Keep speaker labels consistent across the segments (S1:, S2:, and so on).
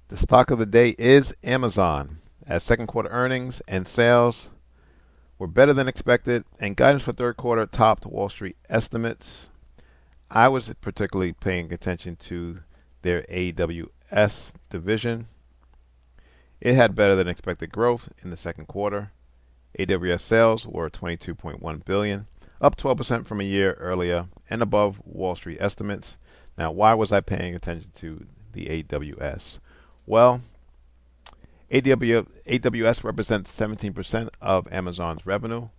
S1: The stock of the day is Amazon, as second quarter earnings and sales were better than expected, and guidance for third quarter topped Wall Street estimates. I was particularly paying attention to their AWS division. It had better than expected growth in the second quarter. AWS sales were 22.1 billion, up 12% from a year earlier and above Wall Street estimates. Now, why was I paying attention to the AWS? Well, AWS represents 17% of Amazon's revenue,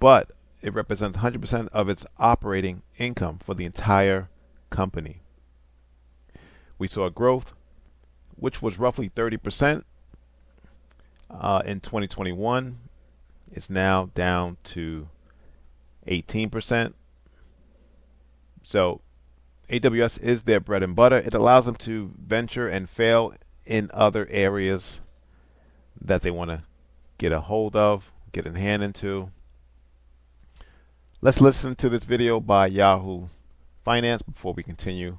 S1: but it represents 100% of its operating income for the entire company. We saw growth, which was roughly 30% in 2021. It's now down to 18%. So AWS is their bread and butter. It allows them to venture and fail in other areas that they want to get a hold of, get a hand into. Let's listen to this video by Yahoo Finance before we continue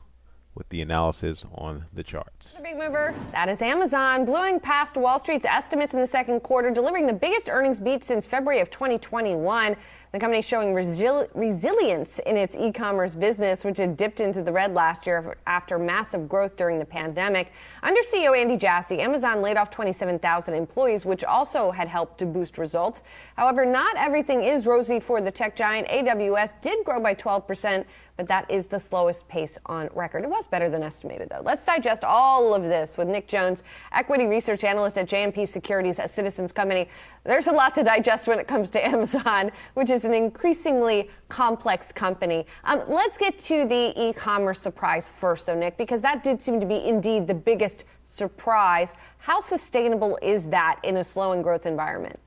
S1: with the analysis on the charts.
S2: The big mover, that is Amazon, blowing past Wall Street's estimates in the second quarter, delivering the biggest earnings beat since February of 2021. The company showing resilience in its e-commerce business, which had dipped into the red last year after massive growth during the pandemic. Under CEO Andy Jassy, Amazon laid off 27,000 employees, which also had helped to boost results. However, not everything is rosy for the tech giant. AWS did grow by 12%, but that is the slowest pace on record. It was better than estimated, though. Let's digest all of this with Nick Jones, equity research analyst at JMP Securities, a Citizens company. There's a lot to digest when it comes to Amazon, which is an increasingly complex company. Let's get to the e-commerce surprise first, though, Nick, because that did seem to be indeed the biggest surprise. How sustainable is that in a slowing growth environment?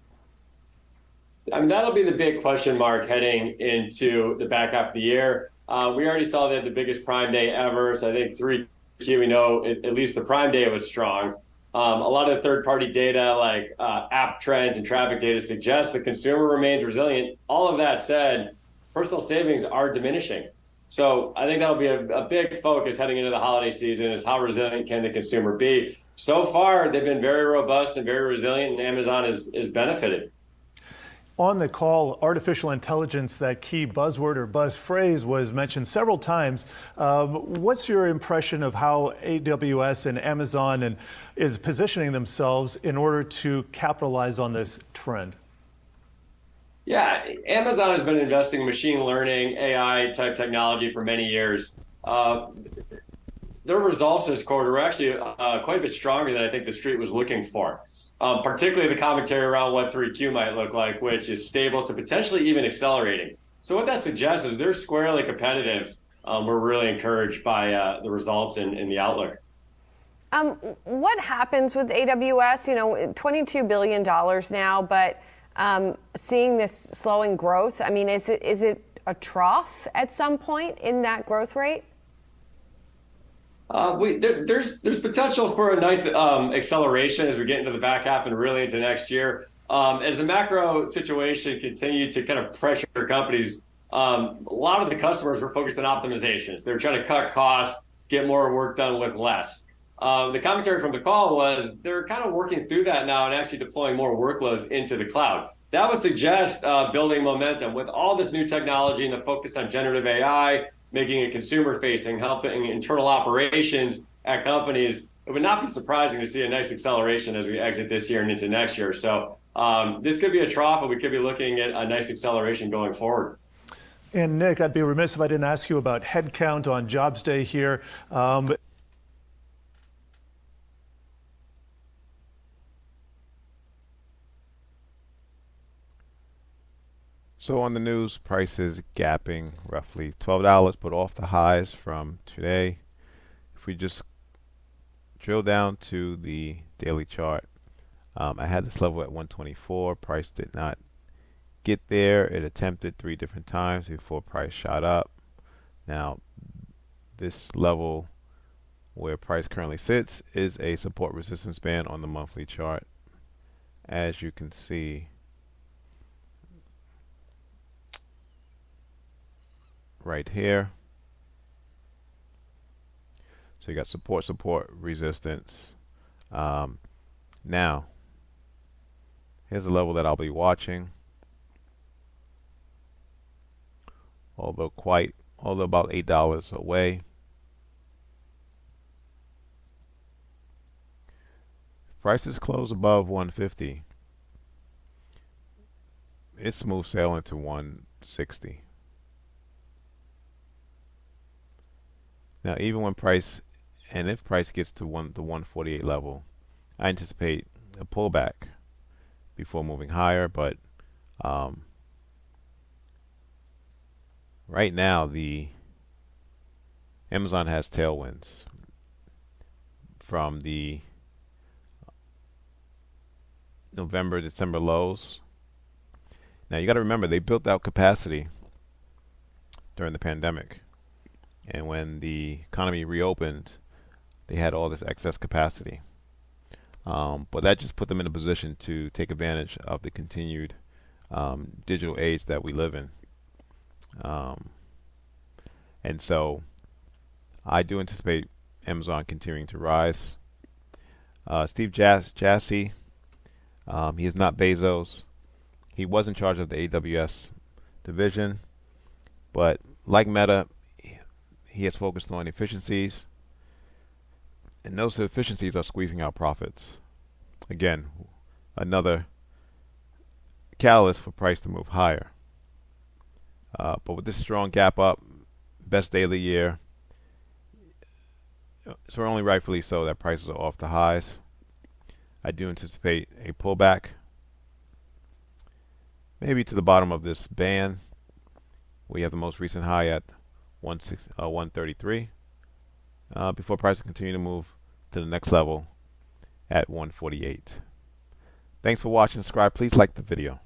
S3: I mean, that'll be the big question mark heading into the back half of the year. We already saw they had the biggest Prime Day ever, so I think 3Q, we know at least the Prime Day was strong. A lot of third-party data like app trends and traffic data suggests the consumer remains resilient. All of that said, personal savings are diminishing. So I think that'll be a big focus heading into the holiday season is how resilient can the consumer be. So far, they've been very robust and very resilient, and Amazon is benefited.
S4: On the call, artificial intelligence, that key buzzword or buzz phrase, was mentioned several times. What's your impression of how AWS and Amazon is positioning themselves in order to capitalize on this trend?
S3: Yeah, Amazon has been investing in machine learning, AI type technology for many years. Their results this quarter were actually quite a bit stronger than I think the street was looking for. Particularly the commentary around what 3Q might look like, which is stable to potentially even accelerating. So what that suggests is they're squarely competitive. We're really encouraged by the results and the outlook.
S2: What happens with AWS? You know, $22 billion now, but seeing this slowing growth, I mean, is it a trough at some point in that growth rate?
S3: There's potential for a nice acceleration as we get into the back half and really into next year. As the macro situation continued to kind of pressure companies, a lot of the customers were focused on optimizations. They're trying to cut costs, get more work done with less. The commentary from the call was they're kind of working through that now and actually deploying more workloads into the cloud. That would suggest building momentum with all this new technology and the focus on generative AI, making it consumer-facing, helping internal operations at companies. It would not be surprising to see a nice acceleration as we exit this year and into next year. So this could be a trough, and we could be looking at a nice acceleration going forward.
S4: And Nick, I'd be remiss if I didn't ask you about headcount on Jobs Day here.
S1: So on the news, prices gapping roughly $12, but off the highs from today. If we just drill down to the daily chart, I had this level at 124. Price did not get there. It attempted 3 different times before price shot up. Now, this level where price currently sits is a support resistance band on the monthly chart. As you can see, right here. So you got support, resistance. Now, here's a level that I'll be watching. Although about $8 away. Prices close above 150. It's smooth sailing to 160. Now, even when if price gets to the 148 level, I anticipate a pullback before moving higher. But right now, the Amazon has tailwinds from the November, December lows. Now, you got to remember, they built out capacity during the pandemic. And when the economy reopened, they had all this excess capacity. But that just put them in a position to take advantage of the continued digital age that we live in. And so I do anticipate Amazon continuing to rise. Steve Jassy, he is not Bezos. He was in charge of the AWS division, but like Meta, he has focused on efficiencies, and those efficiencies are squeezing out profits. Again, another catalyst for price to move higher. But with this strong gap up, best day of the year, so only rightfully so that prices are off the highs. I do anticipate a pullback, maybe to the bottom of this band. We have the most recent high at 133 before prices continue to move to the next level at 148. Thanks for watching. Subscribe. Please like the video.